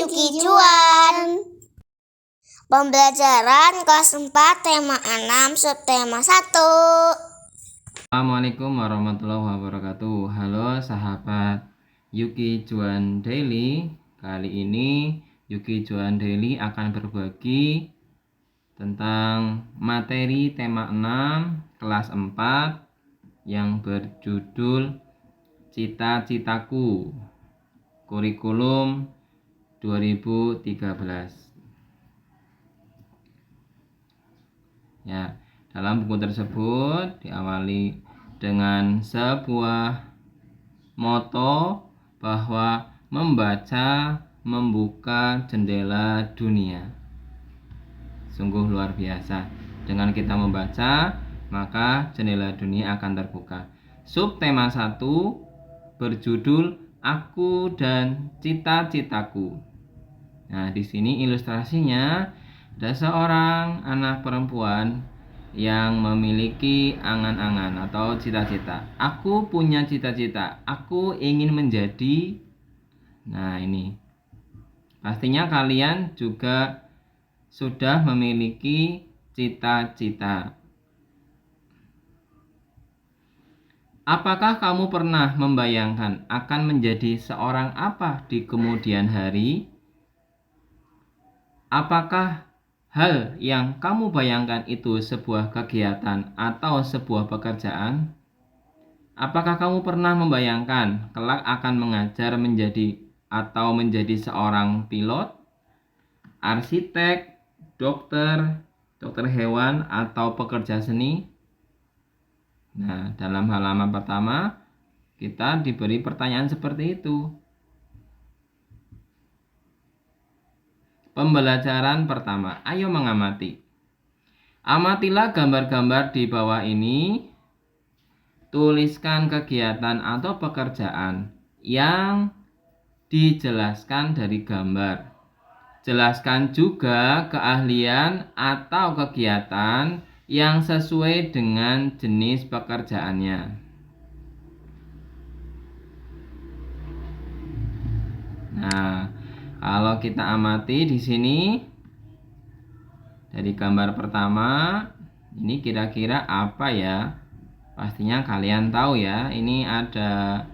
Yuki Juan. Pembelajaran kelas 4 tema 6 subtema 1. Assalamualaikum warahmatullahi wabarakatuh. Halo sahabat Yuki Juan Daily. Kali ini Yuki Juan Daily akan berbagi tentang materi tema 6 kelas 4 yang berjudul Cita-citaku, kurikulum 2013. Ya, dalam buku tersebut diawali dengan sebuah moto bahwa membaca membuka jendela dunia. Sungguh luar biasa. Dengan kita membaca, maka jendela dunia akan terbuka. Subtema 1 berjudul Aku dan Cita-citaku. Nah, di sini ilustrasinya ada seorang anak perempuan yang memiliki angan-angan atau cita-cita. Aku punya cita-cita. Aku ingin menjadi. Nah, ini. Pastinya kalian juga sudah memiliki cita-cita. Apakah kamu pernah membayangkan akan menjadi seorang apa di kemudian hari? Apakah hal yang kamu bayangkan itu sebuah kegiatan atau sebuah pekerjaan? Apakah kamu pernah membayangkan kelak akan mengajar menjadi atau menjadi seorang pilot, arsitek, dokter hewan, atau pekerja seni? Nah, dalam halaman pertama kita diberi pertanyaan seperti itu. Pembelajaran pertama, ayo mengamati. Amatilah gambar-gambar di bawah ini. Tuliskan kegiatan atau pekerjaan yang dijelaskan dari gambar. Jelaskan juga keahlian atau kegiatan yang sesuai dengan jenis pekerjaannya. Nah, kalau kita amati di sini dari gambar pertama, ini kira-kira apa ya? Pastinya kalian tahu ya, ini ada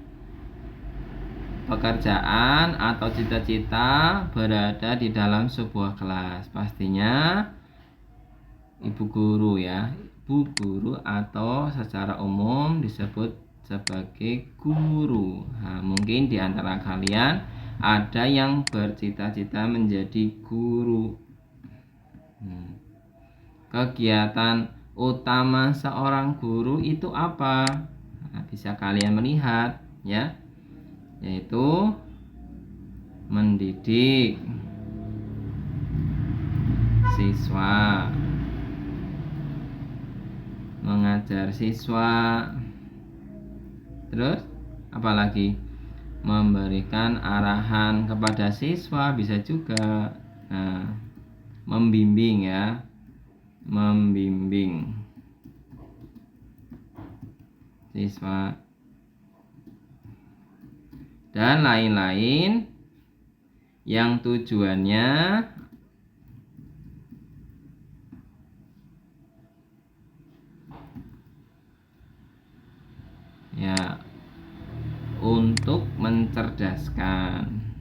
pekerjaan atau cita-cita berada di dalam sebuah kelas. Pastinya ibu guru ya, ibu guru atau secara umum disebut sebagai guru. Nah, mungkin di antara kalian ada yang bercita-cita menjadi guru. Kegiatan utama seorang guru itu apa? Nah, bisa kalian melihat ya, yaitu mendidik siswa, mengajar siswa, terus apalagi memberikan arahan kepada siswa, bisa juga membimbing ya, membimbing siswa dan lain-lain yang tujuannya ya untuk mencerdaskan.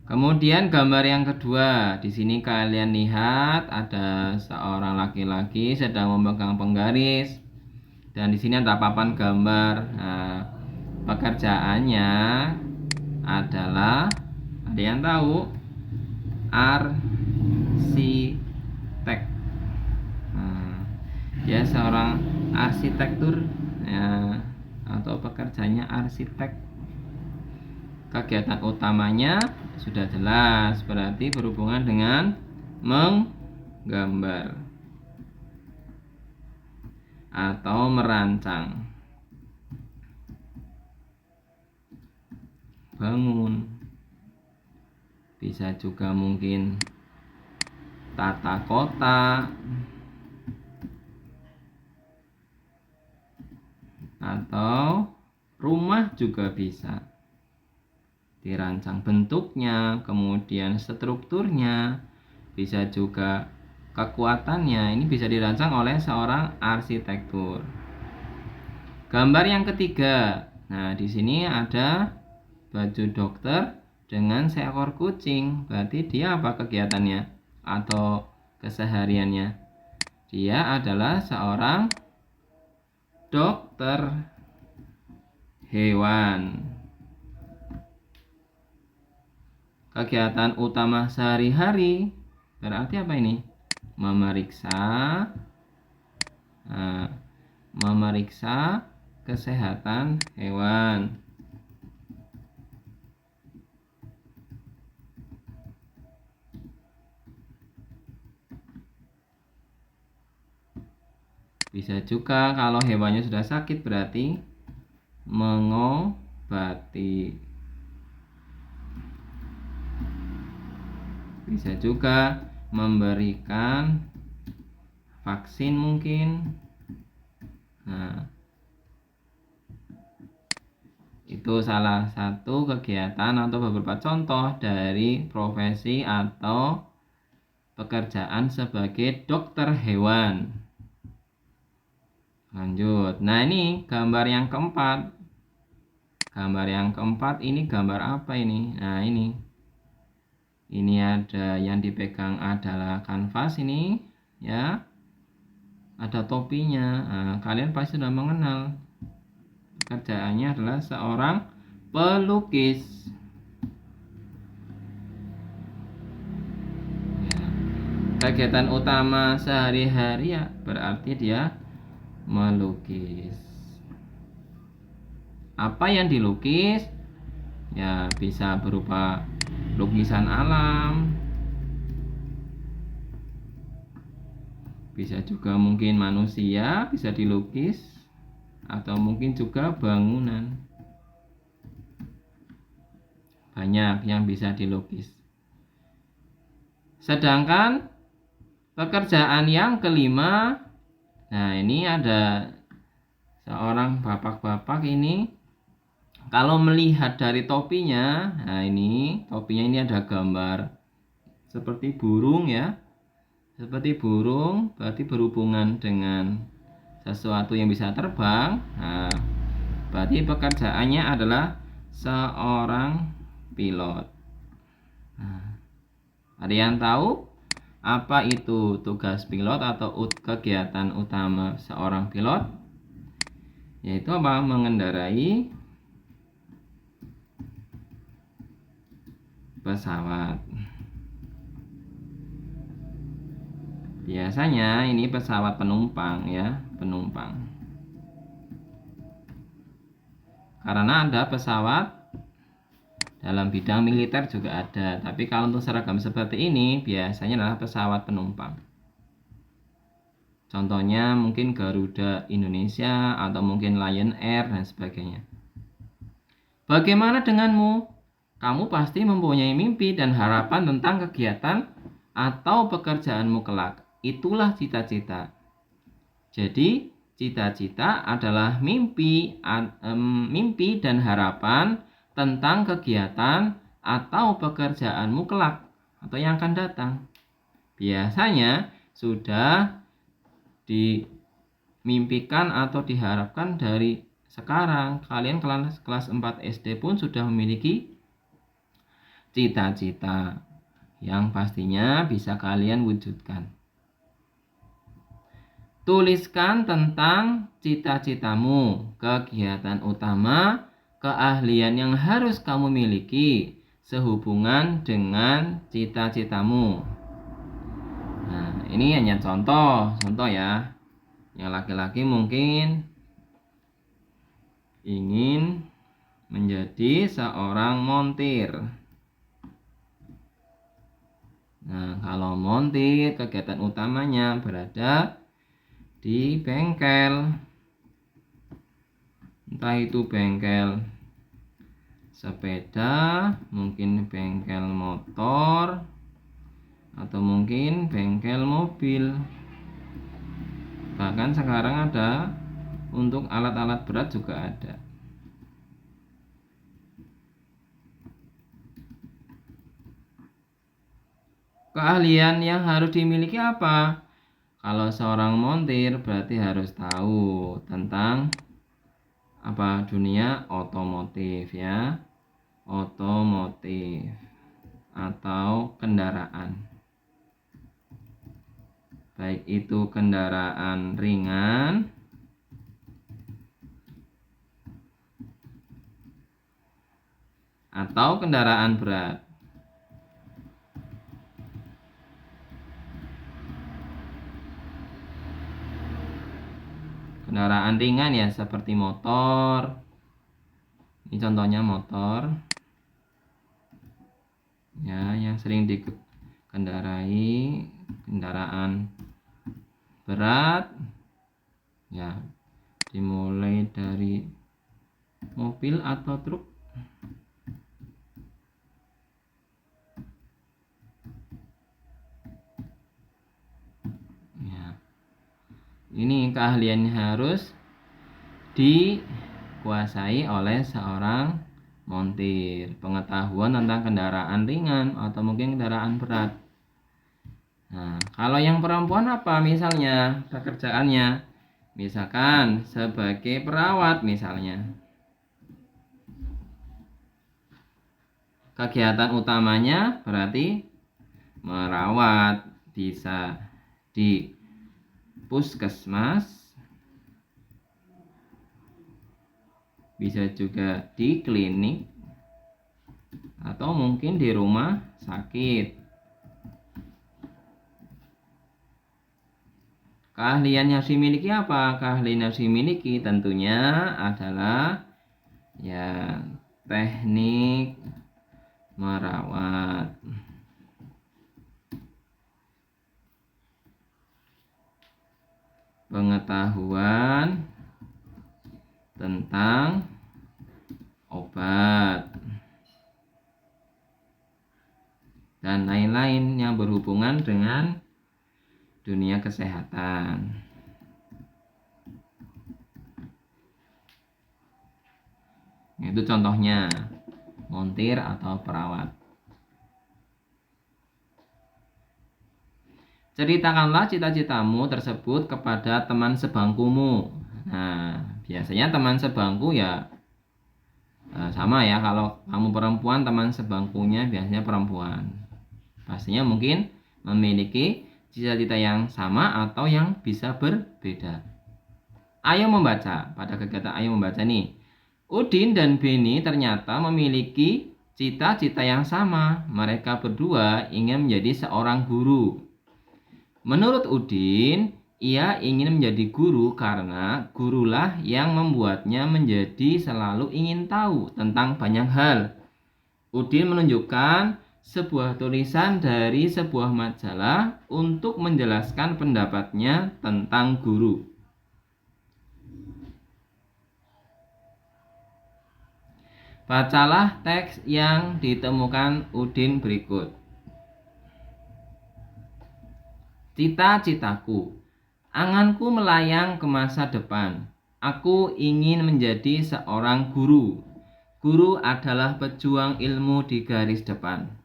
Kemudian gambar yang kedua, di sini kalian lihat ada seorang laki-laki sedang memegang penggaris dan di sini ada papan gambar. Nah, pekerjaannya adalah, ada yang tahu? Arsitek. Dia seorang arsitektur ya, atau pekerjaannya arsitek. Kegiatan utamanya sudah jelas, berarti berhubungan dengan menggambar atau merancang. Bangun, bisa juga mungkin tata kota, atau rumah juga bisa. Dirancang bentuknya, kemudian strukturnya, bisa juga kekuatannya. Ini bisa dirancang oleh seorang arsitektur. Gambar yang ketiga. Nah, di sini ada baju dokter dengan seekor kucing. Berarti dia apa kegiatannya atau kesehariannya? Dia adalah seorang dokter hewan. Kegiatan utama sehari-hari berarti apa ini? Memeriksa kesehatan hewan. Bisa juga kalau hewannya sudah sakit berarti mengobati. Bisa juga memberikan vaksin mungkin. Nah, itu salah satu kegiatan atau beberapa contoh dari profesi atau pekerjaan sebagai dokter hewan. Lanjut. Nah, ini gambar yang keempat. Gambar yang keempat ini gambar apa ini? Nah, ini ada yang dipegang adalah kanvas ini, ya. Ada topinya. Nah, kalian pasti sudah mengenal. Pekerjaannya adalah seorang pelukis. Ya. Kegiatan utama sehari-hari ya berarti dia melukis. Apa yang dilukis? Ya, bisa berupa lukisan alam, bisa juga mungkin manusia bisa dilukis, atau mungkin juga bangunan. Banyak yang bisa dilukis. Sedangkan pekerjaan yang kelima, nah ini ada seorang bapak-bapak ini. Kalau melihat dari topinya, nah ini topinya ini ada gambar seperti burung ya. Seperti burung berarti berhubungan dengan sesuatu yang bisa terbang. Nah, berarti pekerjaannya adalah seorang pilot. Nah, ada yang tahu apa itu tugas pilot atau kegiatan utama seorang pilot? Yaitu apa? Mengendarai pesawat. Biasanya ini pesawat penumpang ya, penumpang. Karena ada pesawat dalam bidang militer juga ada, tapi kalau untuk seragam seperti ini biasanya adalah pesawat penumpang. Contohnya mungkin Garuda Indonesia atau mungkin Lion Air dan sebagainya. Bagaimana denganmu? Kamu pasti mempunyai mimpi dan harapan tentang kegiatan atau pekerjaanmu kelak. Itulah cita-cita. Jadi, cita-cita adalah mimpi dan harapan tentang kegiatan atau pekerjaanmu kelak atau yang akan datang. Biasanya sudah dimimpikan atau diharapkan dari sekarang. Kalian kelas 4 SD pun sudah memiliki cita-cita yang pastinya bisa kalian wujudkan. Tuliskan tentang cita-citamu, kegiatan utama, keahlian yang harus kamu miliki sehubungan dengan cita-citamu. Nah, ini hanya contoh ya. Yang laki-laki mungkin ingin menjadi seorang montir. Nah, kalau montir kegiatan utamanya berada di bengkel. Entah itu bengkel sepeda, mungkin bengkel motor, atau mungkin bengkel mobil. Bahkan sekarang ada Untuk alat-alat berat juga ada. Keahlian yang harus dimiliki apa? Kalau seorang montir berarti harus tahu tentang apa? Dunia otomotif ya. Otomotif atau kendaraan. Baik itu kendaraan ringan atau kendaraan berat. Kendaraan ringan ya seperti motor. Ini contohnya motor. Ya, yang sering dikendarai. Kendaraan berat ya dimulai dari mobil atau truk. Ya. Ini keahlian harus dikuasai oleh seorang montir. Pengetahuan tentang kendaraan ringan atau mungkin kendaraan berat. Nah, kalau yang perempuan apa misalnya pekerjaannya? Misalkan sebagai perawat misalnya. Kegiatan utamanya berarti merawat, bisa di puskesmas, bisa juga di klinik, atau mungkin di rumah sakit. Keahlian yang harus dimiliki apa? Keahlian yang harus dimiliki tentunya adalah ya teknik merawat, pengetahuan tentang obat, dan lain-lain yang berhubungan dengan dunia kesehatan. Itu contohnya montir atau perawat. Ceritakanlah cita-citamu tersebut kepada teman sebangkumu. Nah, biasanya teman sebangku ya sama ya. Kalau kamu perempuan, teman sebangkunya biasanya perempuan. Pastinya mungkin memiliki cita-cita yang sama atau yang bisa berbeda. Ayo membaca. Pada kegiatan ayo membaca nih, Udin dan Beni ternyata memiliki cita-cita yang sama. Mereka berdua ingin menjadi seorang guru. Menurut Udin, ia ingin menjadi guru karena gurulah yang membuatnya menjadi selalu ingin tahu tentang banyak hal. Udin menunjukkan sebuah tulisan dari sebuah majalah untuk menjelaskan pendapatnya tentang guru. Bacalah teks yang ditemukan Udin berikut. Cita-citaku, anganku melayang ke masa depan. Aku ingin menjadi seorang guru. Guru adalah pejuang ilmu di garis depan.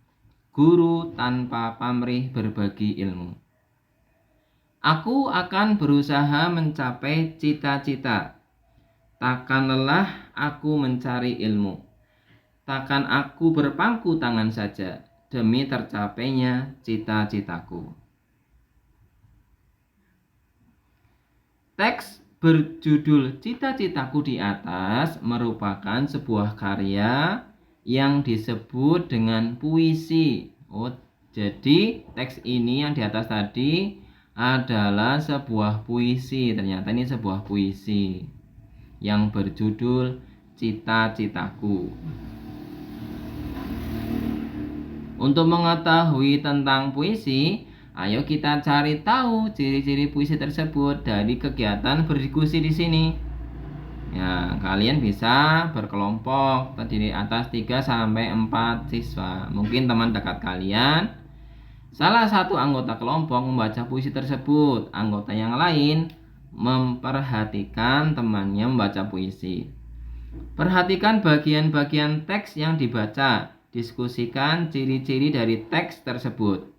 Guru tanpa pamrih berbagi ilmu. Aku akan berusaha mencapai cita-cita. Takkan lelah aku mencari ilmu. Takkan aku berpangku tangan saja demi tercapainya cita-citaku. Teks berjudul Cita-citaku di atas merupakan sebuah karya yang disebut dengan puisi. Jadi teks ini yang di atas tadi adalah sebuah puisi. Ternyata ini sebuah puisi yang berjudul Cita-citaku. Untuk mengetahui tentang puisi, ayo kita cari tahu ciri-ciri puisi tersebut dari kegiatan berdiskusi di sini. Ya, kalian bisa berkelompok terdiri atas 3 sampai 4 siswa. Mungkin teman dekat kalian salah satu anggota kelompok membaca puisi tersebut. Anggota yang lain memperhatikan temannya membaca puisi. Perhatikan bagian-bagian teks yang dibaca. Diskusikan ciri-ciri dari teks tersebut.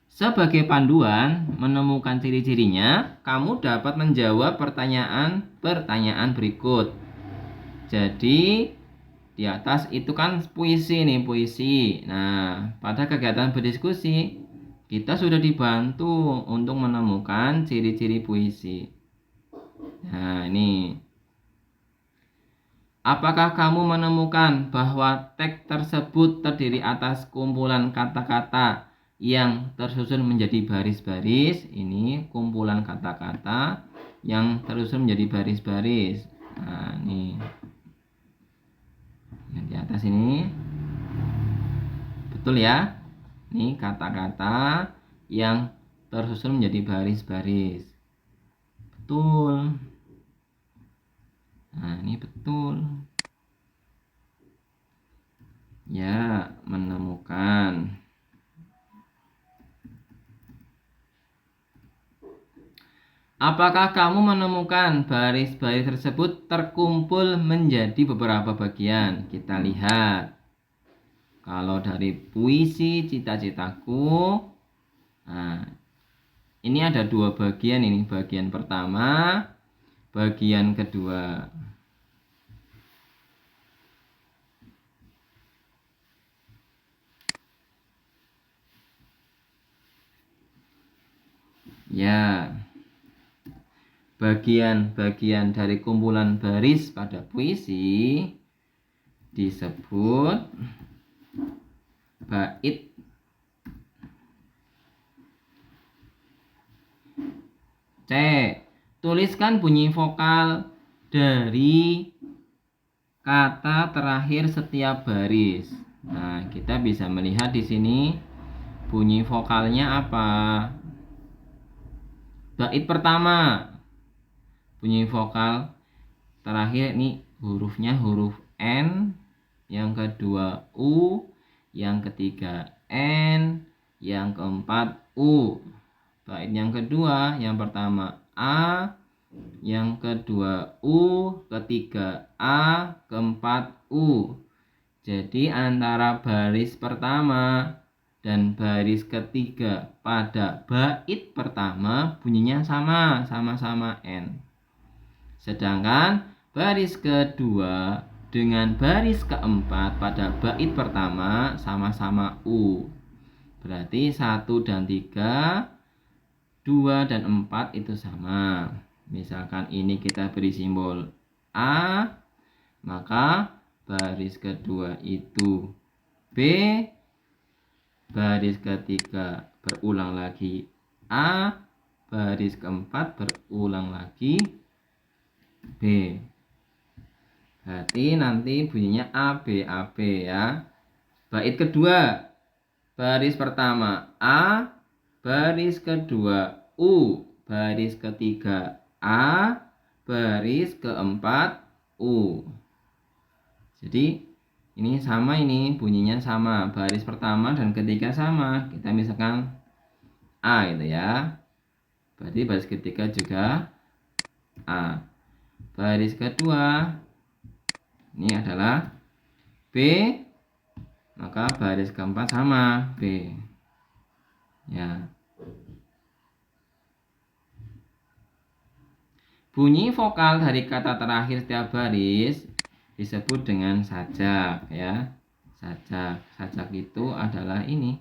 Sebagai panduan menemukan ciri-cirinya, kamu dapat menjawab pertanyaan-pertanyaan berikut. Jadi di atas itu kan puisi nih, puisi. Nah, pada kegiatan berdiskusi kita sudah dibantu untuk menemukan ciri-ciri puisi. Nah, ini. Apakah kamu menemukan bahwa teks tersebut terdiri atas kumpulan kata-kata yang tersusun menjadi baris-baris? Ini kumpulan kata-kata yang tersusun menjadi baris-baris. Nah, ini. Yang di atas ini. Betul ya? Ini kata-kata yang tersusun menjadi baris-baris. Betul. Nah, ini betul. Ya, menemukan. Apakah kamu menemukan baris-baris tersebut terkumpul menjadi beberapa bagian? Kita lihat. Kalau dari puisi cita-citaku, nah, ini ada dua bagian ini. Bagian pertama, bagian kedua. Ya, bagian-bagian dari kumpulan baris pada puisi disebut bait. C. Tuliskan bunyi vokal dari kata terakhir setiap baris. Nah, kita bisa melihat di sini bunyi vokalnya apa. Bait pertama, bunyi vokal terakhir ini hurufnya huruf N, yang kedua U, yang ketiga N, yang keempat U. Bait yang kedua, yang pertama A, yang kedua U, ketiga A, keempat U. Jadi antara baris pertama dan baris ketiga pada bait pertama bunyinya sama-sama N. Sedangkan baris kedua dengan baris keempat pada bait pertama sama-sama U. Berarti 1 dan 3, 2 dan 4 itu sama. Misalkan ini kita beri simbol A, maka baris kedua itu B, baris ketiga berulang lagi A, baris keempat berulang lagi B. Berarti nanti bunyinya A, B, A, B ya. Bait kedua, baris pertama A, baris kedua U, baris ketiga A, baris keempat U. Jadi ini sama, ini bunyinya sama, baris pertama dan ketiga sama. Kita misalkan A itu ya. Berarti baris ketiga juga A. Baris kedua ini adalah B, maka baris keempat sama B. Ya. Bunyi vokal dari kata terakhir setiap baris disebut dengan sajak ya. Sajak itu adalah ini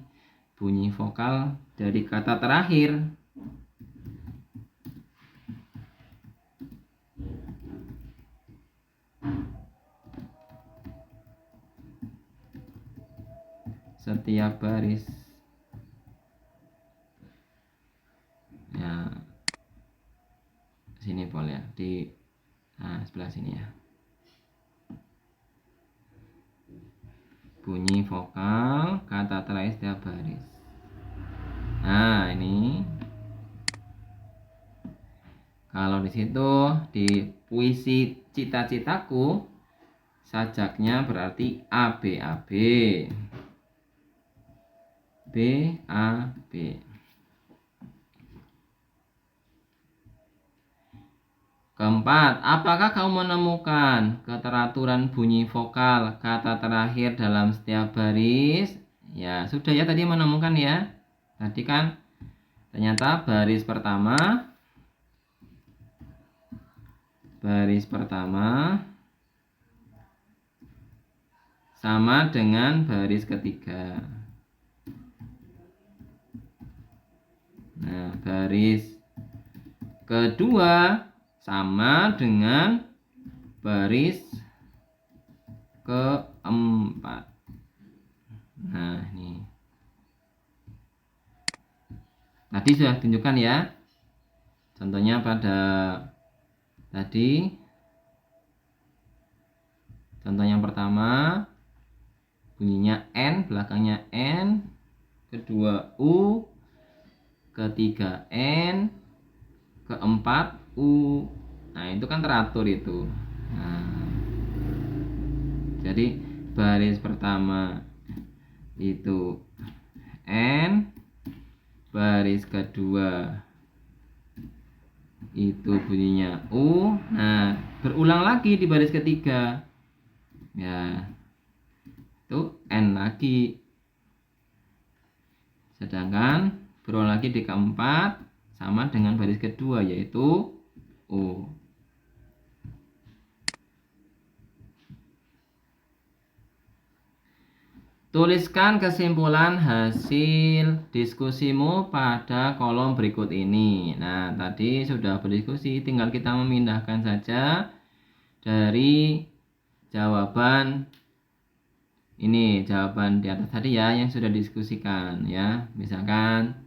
bunyi vokal dari kata terakhir. Setiap baris ya, sini boleh ya, di sebelah sini ya. Bunyi vokal kata terakhir setiap baris. Nah, ini kalau di situ di puisi cita-citaku sajaknya berarti A B A B. B A B. Keempat, apakah kamu menemukan keteraturan bunyi vokal kata terakhir dalam setiap baris? Ya, sudah ya tadi menemukan ya. Tadi kan ternyata baris pertama sama dengan baris ketiga. Nah, baris kedua sama dengan baris keempat. Nah, ini. Tadi sudah tunjukkan ya. Contohnya pada tadi. Contoh yang pertama bunyinya N, belakangnya N, kedua U, ketiga N, keempat U. Nah, itu kan teratur itu. Nah, jadi baris pertama itu N, baris kedua itu bunyinya U. Nah, berulang lagi di baris ketiga. Ya, itu N lagi. Sedangkan berulang lagi di keempat sama dengan baris kedua, yaitu U. Tuliskan kesimpulan hasil diskusimu pada kolom berikut ini. Nah, tadi sudah berdiskusi, tinggal kita memindahkan saja dari jawaban ini, jawaban di atas tadi ya yang sudah diskusikan ya. Misalkan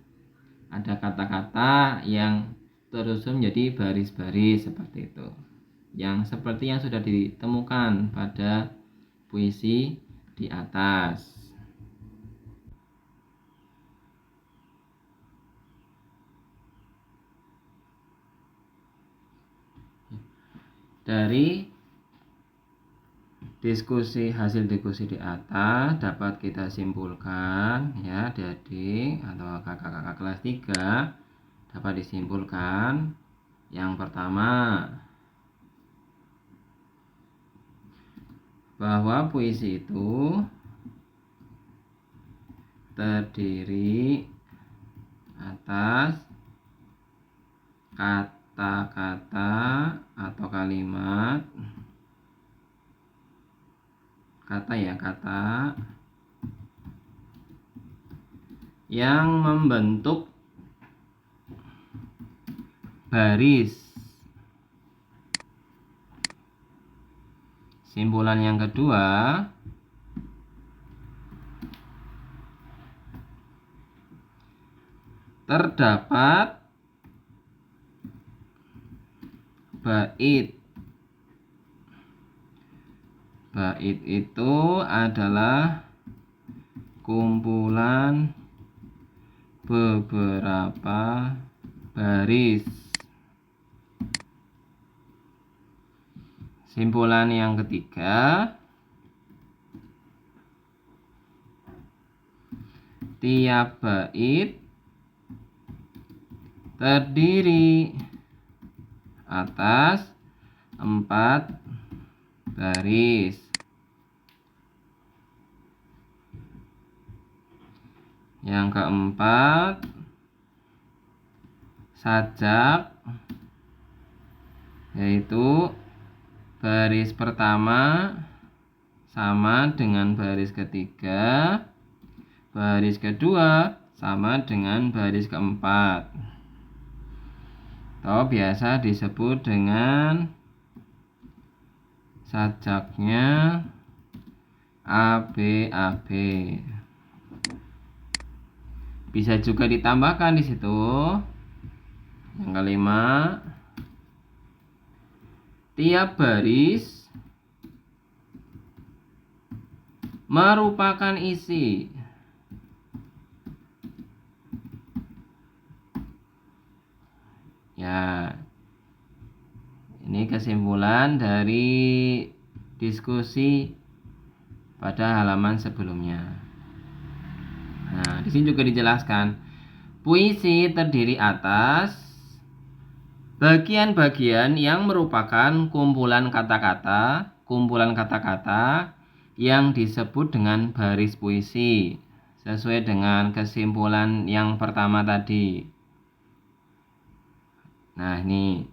ada kata-kata yang tersusun menjadi baris-baris seperti itu. Yang seperti yang sudah ditemukan pada puisi di atas. Dari hasil diskusi di atas dapat kita simpulkan ya, adik-adik atau kakak-kakak kelas 3 dapat disimpulkan. Yang pertama, bahwa puisi itu terdiri atas kata-kata atau kalimat kata yang membentuk baris. Simpulan yang kedua, terdapat bait. Bait itu adalah kumpulan beberapa baris. Simpulan yang ketiga, tiap bait terdiri atas 4 baris. Yang keempat, sajak, yaitu baris pertama sama dengan baris ketiga, baris kedua sama dengan baris keempat, atau biasa disebut dengan sajaknya ABAB. Bisa juga ditambahkan di situ. Yang kelima, tiap baris merupakan isi ya. Ini kesimpulan dari diskusi pada halaman sebelumnya. Nah, di sini juga dijelaskan puisi terdiri atas Bagian-bagian yang merupakan kumpulan kata-kata yang disebut dengan baris puisi, sesuai dengan kesimpulan yang pertama tadi. Nah, ini.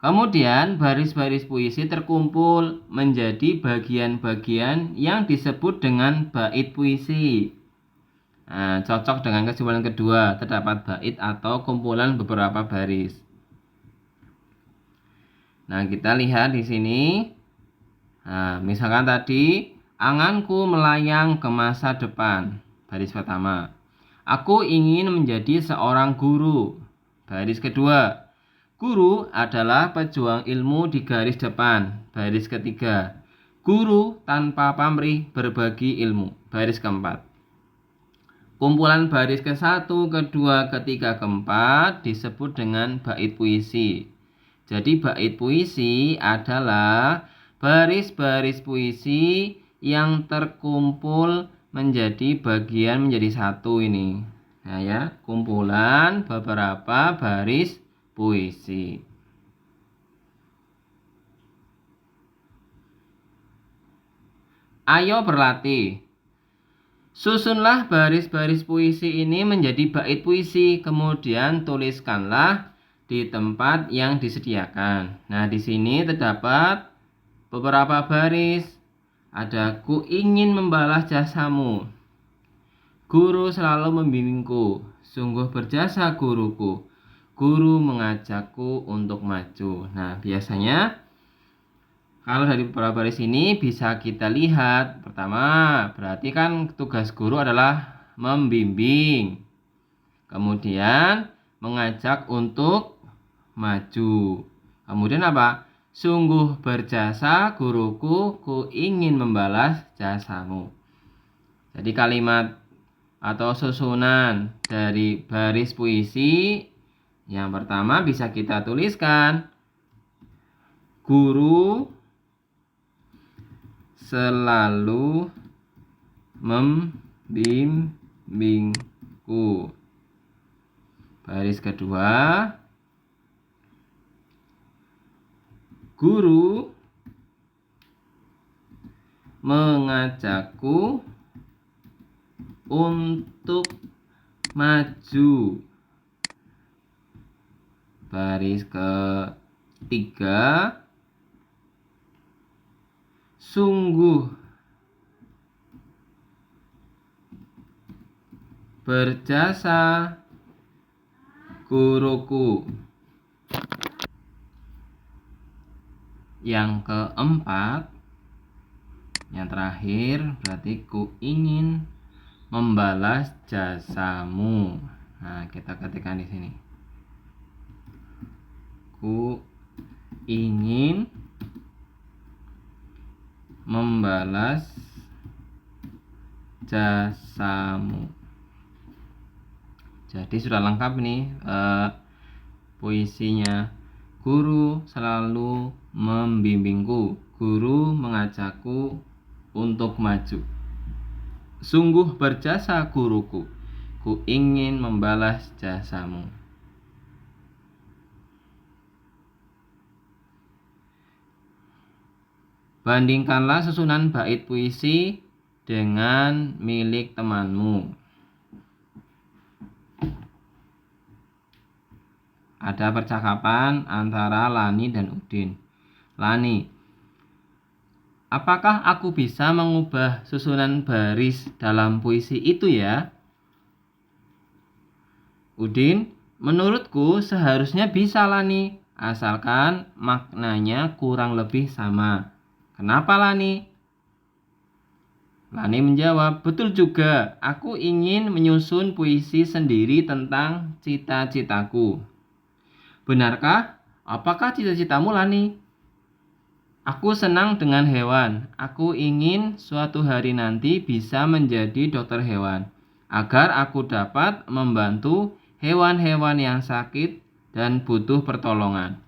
Kemudian baris-baris puisi terkumpul menjadi bagian-bagian yang disebut dengan bait puisi. Nah, cocok dengan kesimpulan kedua, terdapat bait atau kumpulan beberapa baris. Nah, kita lihat di sini. Nah, misalkan tadi, anganku melayang ke masa depan. Baris pertama. Aku ingin menjadi seorang guru. Baris kedua. Guru adalah pejuang ilmu di garis depan. Baris ketiga. Guru tanpa pamrih berbagi ilmu. Baris keempat. Kumpulan baris ke-1, ke-2, ke-3, ke-4 disebut dengan bait puisi. Jadi bait puisi adalah baris-baris puisi yang terkumpul menjadi bagian menjadi satu ini. Nah ya, kumpulan beberapa baris puisi. Ayo berlatih. Susunlah baris-baris puisi ini menjadi bait puisi, kemudian tuliskanlah di tempat yang disediakan. Nah, di sini terdapat beberapa baris. Ada ku ingin membalas jasamu. Guru selalu membimbingku. Sungguh berjasa guruku. Guru mengajakku untuk maju. Nah, biasanya kalau dari beberapa baris ini bisa kita lihat. Pertama, berarti kan tugas guru adalah membimbing. Kemudian mengajak untuk maju. Kemudian apa? Sungguh berjasa guruku, ku ingin membalas jasamu. Jadi kalimat atau susunan dari baris puisi yang pertama bisa kita tuliskan. Guru selalu membimbingku. Baris kedua. Guru mengajakku untuk maju. Baris ketiga. Sungguh berjasa guruku. Yang keempat, yang terakhir berarti ku ingin membalas jasamu. Nah, kita ketikkan di sini. Ku ingin membalas jasamu. Jadi sudah lengkap nih puisinya. Guru selalu membimbingku. Guru mengajakku untuk maju. Sungguh berjasa guruku. Ku ingin membalas jasamu. Bandingkanlah susunan bait puisi dengan milik temanmu. Ada percakapan antara Lani dan Udin. Lani, apakah aku bisa mengubah susunan baris dalam puisi itu ya? Udin, menurutku seharusnya bisa Lani, asalkan maknanya kurang lebih sama. Kenapa Lani? Lani menjawab, betul juga, aku ingin menyusun puisi sendiri tentang cita-citaku. Benarkah? Apakah cita-citamu Lani? Aku senang dengan hewan. Aku ingin suatu hari nanti bisa menjadi dokter hewan, agar aku dapat membantu hewan-hewan yang sakit dan butuh pertolongan.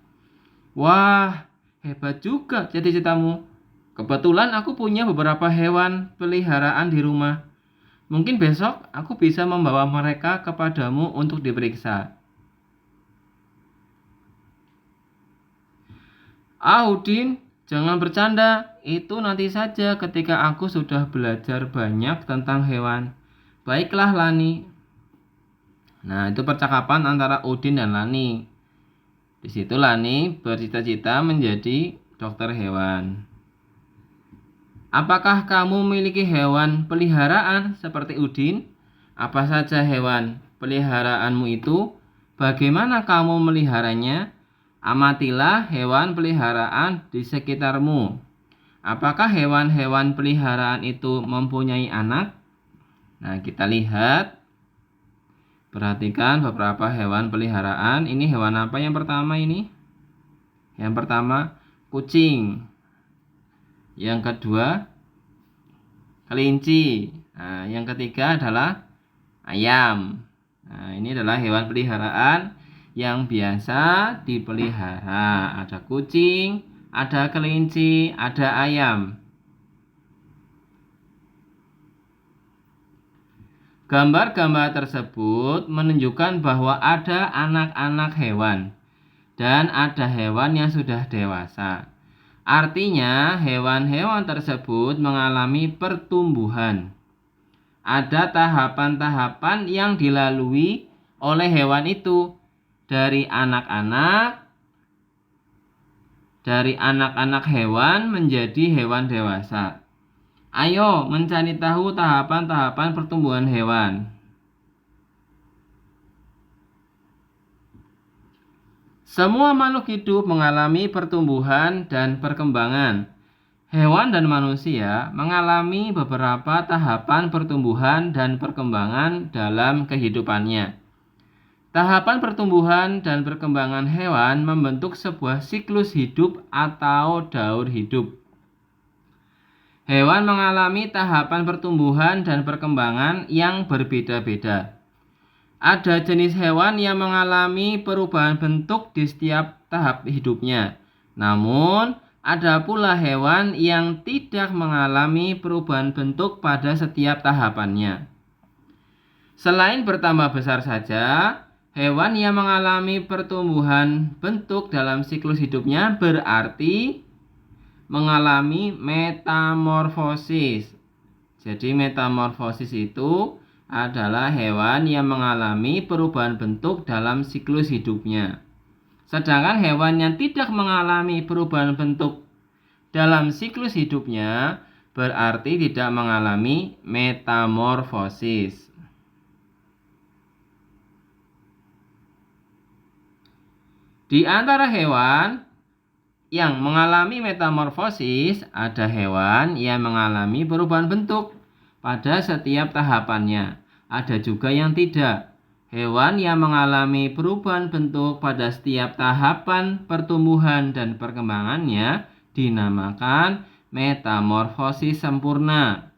Wah, hebat juga cita-citamu. Kebetulan aku punya beberapa hewan peliharaan di rumah. Mungkin besok aku bisa membawa mereka kepadamu untuk diperiksa. "Ah, Udin, jangan bercanda. Itu nanti saja ketika aku sudah belajar banyak tentang hewan." "Baiklah, Lani." Nah, itu percakapan antara Udin dan Lani. Di situ Lani bercita-cita menjadi dokter hewan. "Apakah kamu memiliki hewan peliharaan seperti Udin? Apa saja hewan peliharaanmu itu? Bagaimana kamu meliharanya? Amatilah hewan peliharaan di sekitarmu. Apakah hewan-hewan peliharaan itu mempunyai anak?" Nah, kita lihat. Perhatikan beberapa hewan peliharaan. Ini hewan apa yang pertama ini? Yang pertama, kucing. Yang kedua, kelinci. Nah, yang ketiga adalah ayam. Nah, ini adalah hewan peliharaan yang biasa dipelihara. Ada kucing, ada kelinci, ada ayam. Gambar-gambar tersebut menunjukkan bahwa ada anak-anak hewan dan ada hewan yang sudah dewasa. Artinya, hewan-hewan tersebut mengalami pertumbuhan. Ada tahapan-tahapan yang dilalui oleh hewan itu dari anak-anak hewan menjadi hewan dewasa. Ayo mencari tahu tahapan-tahapan pertumbuhan hewan. Semua makhluk hidup mengalami pertumbuhan dan perkembangan. Hewan dan manusia mengalami beberapa tahapan pertumbuhan dan perkembangan dalam kehidupannya. Tahapan pertumbuhan dan perkembangan hewan membentuk sebuah siklus hidup atau daur hidup. Hewan mengalami tahapan pertumbuhan dan perkembangan yang berbeda-beda. Ada jenis hewan yang mengalami perubahan bentuk di setiap tahap hidupnya. Namun, ada pula hewan yang tidak mengalami perubahan bentuk pada setiap tahapannya. Selain bertambah besar saja, hewan yang mengalami pertumbuhan bentuk dalam siklus hidupnya berarti mengalami metamorfosis. Jadi metamorfosis itu adalah hewan yang mengalami perubahan bentuk dalam siklus hidupnya. Sedangkan hewan yang tidak mengalami perubahan bentuk dalam siklus hidupnya berarti tidak mengalami metamorfosis. Di antara hewan yang mengalami metamorfosis, ada hewan yang mengalami perubahan bentuk pada setiap tahapannya. Ada juga yang tidak. Hewan yang mengalami perubahan bentuk pada setiap tahapan pertumbuhan dan perkembangannya dinamakan metamorfosis sempurna.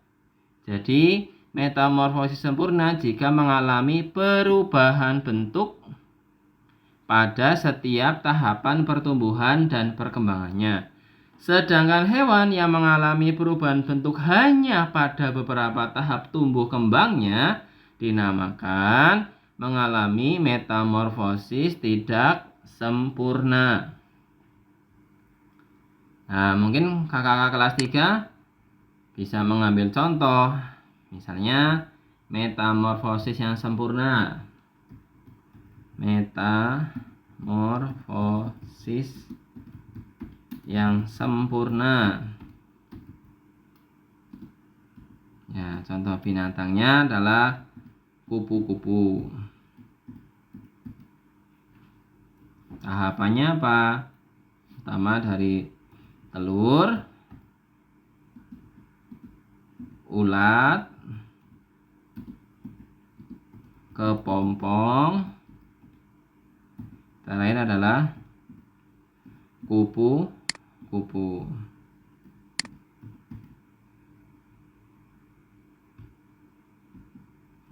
Jadi, metamorfosis sempurna jika mengalami perubahan bentuk pada setiap tahapan pertumbuhan dan perkembangannya. Sedangkan hewan yang mengalami perubahan bentuk hanya pada beberapa tahap tumbuh kembangnya dinamakan mengalami metamorfosis tidak sempurna. Nah, mungkin kakak-kakak kelas 3 bisa mengambil contoh. Misalnya metamorfosis yang sempurna. Metamorfosis yang sempurna. Ya, contoh binatangnya adalah kupu-kupu. Tahapannya apa? Pertama dari telur, ulat, kepompong. Terakhir adalah kupu-kupu.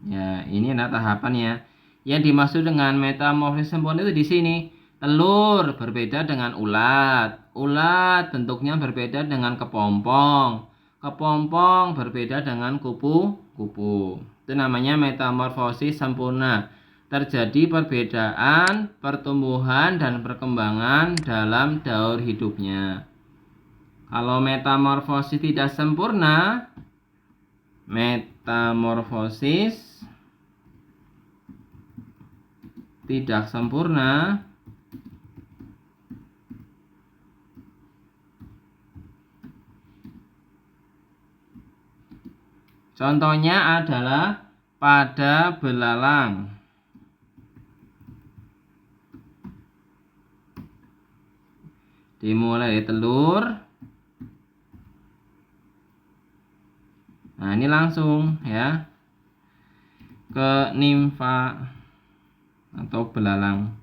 Ya, ini adalah tahapannya. Yang dimaksud dengan metamorfosis sempurna itu di sini. Telur berbeda dengan ulat. Ulat bentuknya berbeda dengan kepompong. Kepompong berbeda dengan kupu-kupu. Itu namanya metamorfosis sempurna. terjadi perbedaan pertumbuhan dan perkembangan dalam daur hidupnya. Kalau metamorfosis tidak sempurna, contohnya adalah pada belalang. Dimulai dari telur. Nah, ini langsung ya ke nimfa atau belalang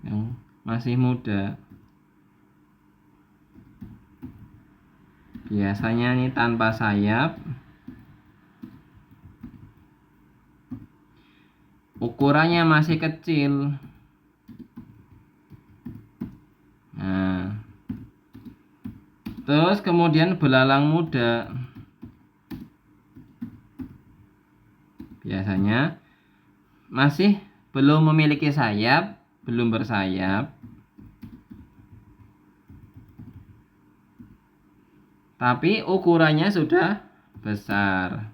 yang masih muda. Biasanya ini tanpa sayap. Ukurannya masih kecil. Nah, terus kemudian belalang muda. Biasanya masih belum memiliki sayap, belum bersayap. Tapi ukurannya sudah besar.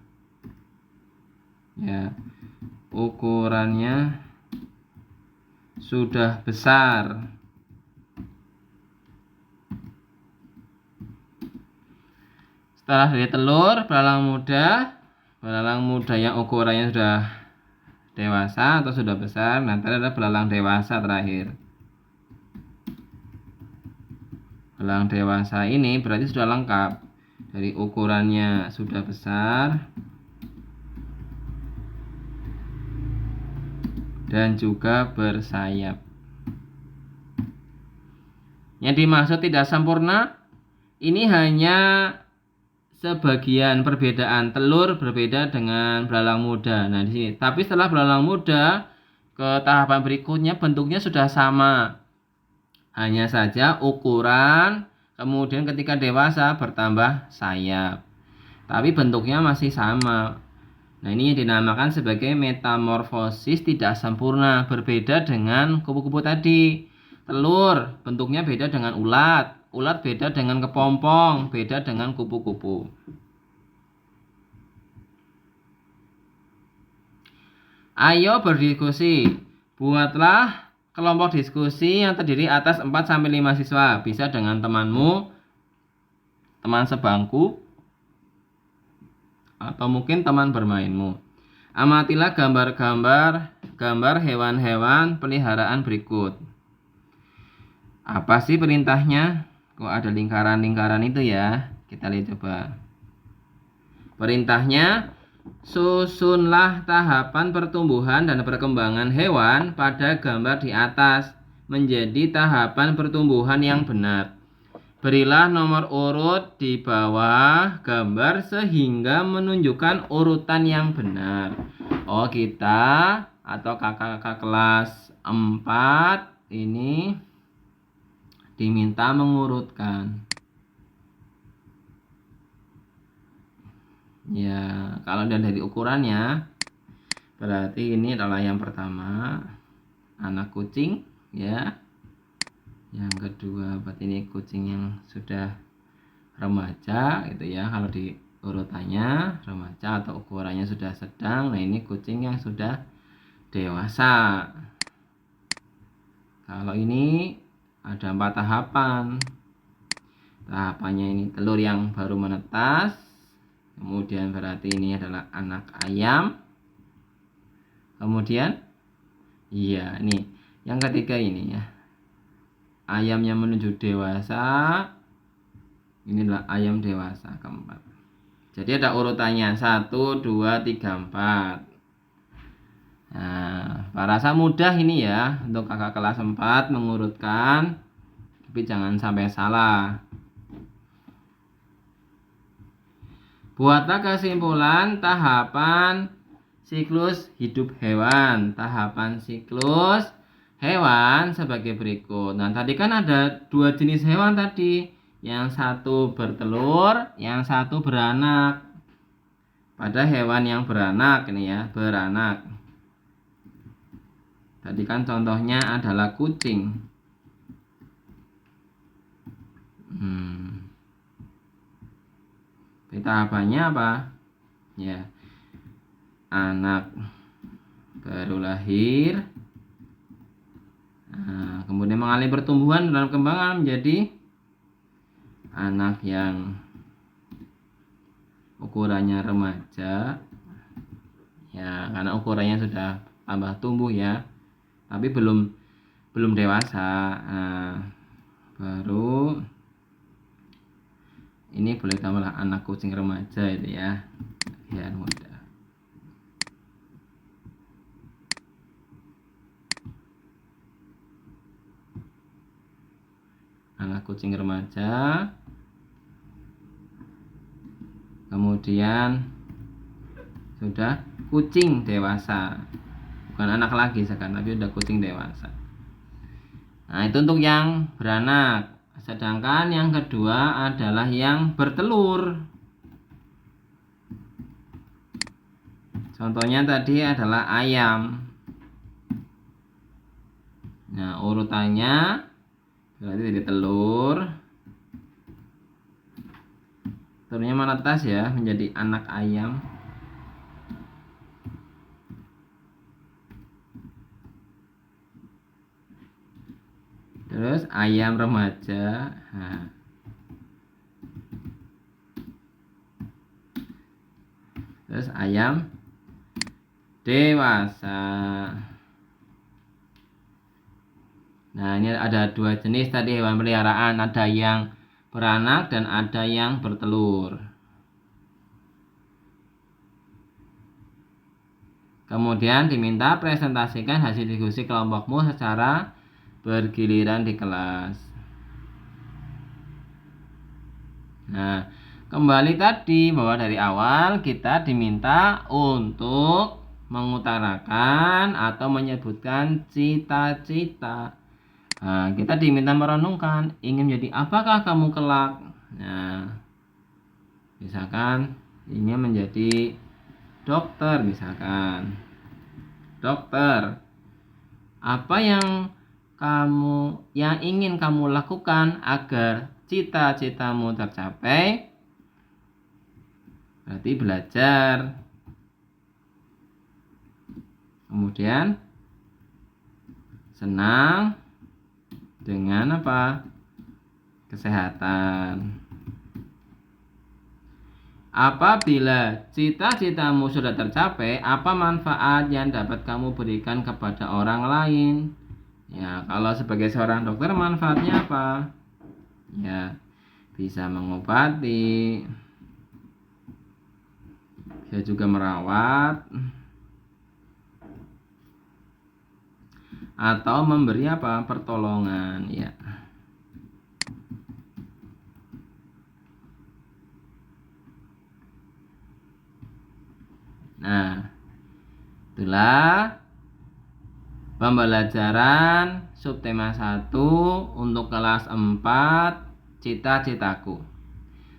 Ya. Ukurannya sudah besar. Setelah dari telur, belalang muda yang ukurannya sudah dewasa atau sudah besar. Nanti ada belalang dewasa terakhir. Belalang dewasa ini berarti sudah lengkap. Dari ukurannya sudah besar dan juga bersayap. Yang dimaksud tidak sempurna, ini hanya sebagian perbedaan. Telur berbeda dengan belalang muda. Nah, di sini. Tapi setelah belalang muda ke tahapan berikutnya bentuknya sudah sama. Hanya saja ukuran, kemudian ketika dewasa bertambah sayap. Tapi bentuknya masih sama. Nah, ini yang dinamakan sebagai metamorfosis tidak sempurna. Berbeda dengan kupu-kupu tadi. Telur bentuknya beda dengan ulat. Ulat beda dengan kepompong, beda dengan kupu-kupu. Ayo berdiskusi. Buatlah kelompok diskusi yang terdiri atas 4-5 siswa. Bisa dengan temanmu, teman sebangku, atau mungkin teman bermainmu. Amatilah gambar hewan-hewan peliharaan berikut. Apa sih perintahnya? Kok ada lingkaran-lingkaran itu ya? Kita lihat coba. Perintahnya, susunlah tahapan pertumbuhan dan perkembangan hewan pada gambar di atas menjadi tahapan pertumbuhan yang benar. Berilah nomor urut di bawah gambar sehingga menunjukkan urutan yang benar. Oh, kita atau kakak-kakak kelas 4 ini diminta mengurutkan. Ya, kalau dari ukurannya berarti ini adalah yang pertama anak kucing ya. Yang kedua berarti ini kucing yang sudah remaja gitu ya. Kalau di urutannya remaja atau ukurannya sudah sedang. Nah, ini kucing yang sudah dewasa. Kalau ini ada 4 tahapan. Tahapannya ini telur yang baru menetas. Kemudian berarti ini adalah anak ayam. Kemudian iya, ini yang ketiga ini ya. Ayamnya menuju dewasa. Ini adalah ayam dewasa keempat. Jadi ada urutannya 1, 2, 3, 4. Nah, rasa mudah ini ya untuk kakak kelas 4 mengurutkan, tapi jangan sampai salah. Buatlah kesimpulan tahapan siklus hidup hewan. Tahapan siklus hewan sebagai berikut. Nah, tadi kan ada 2 jenis hewan tadi. Yang satu bertelur, yang satu beranak. pada hewan yang beranak ini ya, beranak. Tadi kan contohnya adalah kucing. Tahapannya apa? Ya, anak baru lahir, kemudian mengalami pertumbuhan dalam kembangan menjadi anak yang ukurannya remaja, ya karena ukurannya sudah tambah tumbuh ya, tapi belum dewasa. Baru ini boleh tambah anak kucing remaja itu ya, biar mudah. Anak kucing remaja, kemudian sudah kucing dewasa, bukan anak lagi sekarang, tapi udah kucing dewasa. Nah, itu untuk yang beranak. Sedangkan yang kedua adalah yang bertelur. Contohnya tadi adalah ayam. Nah, urutannya berarti dari telur. Telurnya menetas ya menjadi anak ayam. Terus ayam remaja. Terus ayam dewasa. Nah, ini ada dua jenis tadi hewan peliharaan, ada yang beranak dan ada yang bertelur. Kemudian diminta presentasikan hasil diskusi kelompokmu secara bergiliran di kelas. Nah, kembali tadi bahwa dari awal kita diminta untuk mengutarakan atau menyebutkan cita-cita. Nah, kita diminta merenungkan ingin menjadi apakah kamu kelak. Nah, misalkan ingin menjadi dokter misalkan. Dokter, apa yang ingin kamu lakukan agar cita-citamu tercapai? Berarti belajar. Kemudian senang dengan apa? Kesehatan. Apabila cita-citamu sudah tercapai, apa manfaat yang dapat kamu berikan kepada orang lain? Ya, kalau sebagai seorang dokter manfaatnya apa? Ya, bisa mengobati, bisa juga merawat, atau memberi apa? Pertolongan, ya. Nah, itulah pembelajaran subtema 1 untuk kelas 4 cita-citaku.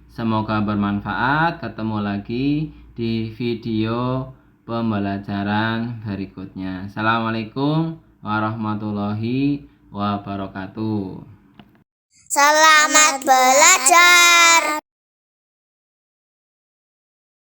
Semoga bermanfaat. Ketemu lagi di video pembelajaran berikutnya. Assalamualaikum warahmatullahi wabarakatuh. Selamat belajar.